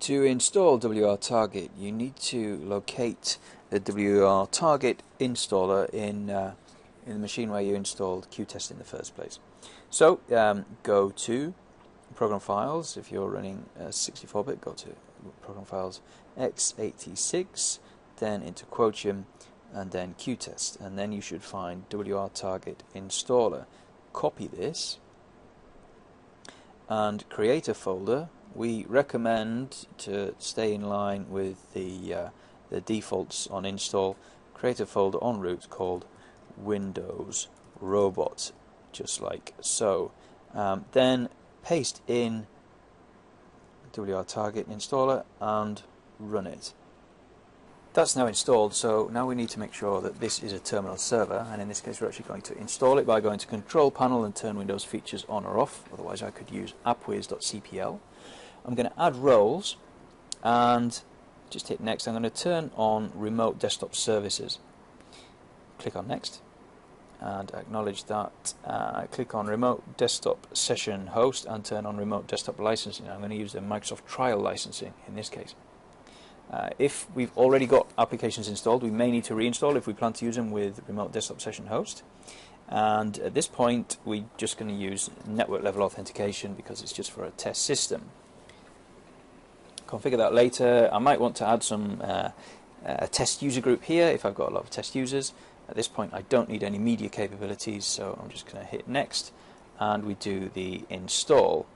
To install WRTarget, you need to locate the WRTarget installer in the machine where you installed QTest in the first place. So go to Program Files. If you're running 64-bit, go to Program Files x86, then into Quotient, and then QTest, and then you should find WRTarget installer. Copy this and create a folder. We recommend to stay in line with the defaults on install. Create a folder en route called Windows Robot, just like so. Then paste in WRTarget installer and run it. That's now installed, so now we need to make sure that this is a terminal server, and in this case we're actually going to install it by going to Control Panel and turn Windows features on or off. Otherwise I could use appwiz.cpl. I'm going to add roles and just hit next. I'm going to turn on remote desktop services. Click on next and acknowledge that. Click on remote desktop session host and turn on remote desktop licensing. I'm going to use the Microsoft trial licensing in this case. If we've already got applications installed, we may need to reinstall if we plan to use them with remote desktop session host. And at this point we're just going to use network level authentication because it's just for a test system. Configure that later. I might want to add some a test user group here if I've got a lot of test users. At this point I don't need any media capabilities, so I'm just going to hit next and we do the install.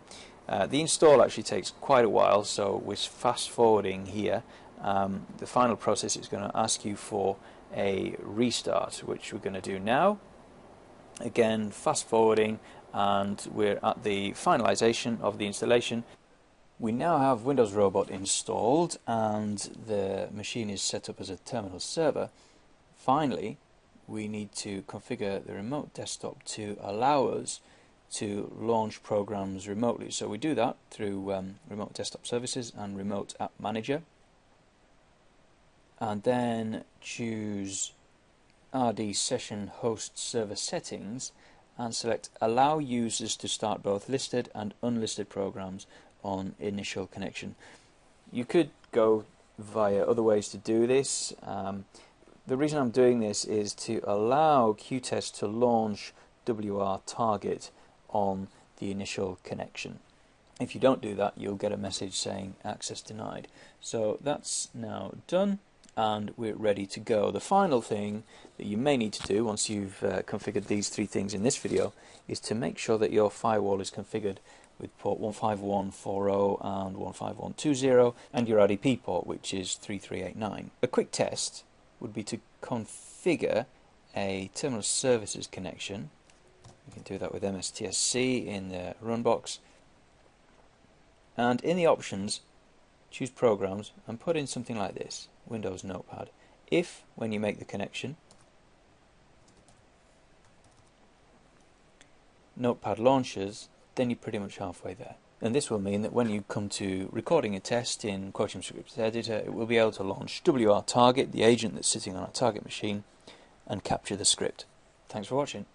The install actually takes quite a while, so we're fast forwarding here. The final process is going to ask you for a restart, which we're going to do now. Again, fast forwarding, and we're at the finalization of the installation. We now have Windows Robot installed and the machine is set up as a terminal server. Finally, we need to configure the remote desktop to allow us to launch programs remotely. So we do that through Remote Desktop Services and Remote App Manager, and then choose RD Session Host Server Settings and select Allow users to start both listed and unlisted programs on initial connection. You could go via other ways to do this. The reason I'm doing this is to allow QTest to launch WRTarget on the initial connection. If you don't do that, you'll get a message saying access denied. So that's now done and we're ready to go. The final thing that you may need to do once you've configured these three things in this video is to make sure that your firewall is configured with port 15140 and 15120 and your RDP port, which is 3389. A quick test would be to configure a terminal services connection. You can do that with MSTSC in the run box, and in the options choose programs and put in something like this, Windows Notepad. If when you make the connection Notepad launches, then you're pretty much halfway there. And this will mean that when you come to recording a test in Quotient Script Editor, it will be able to launch WRTarget, the agent that's sitting on a target machine, and capture the script. Thanks for watching.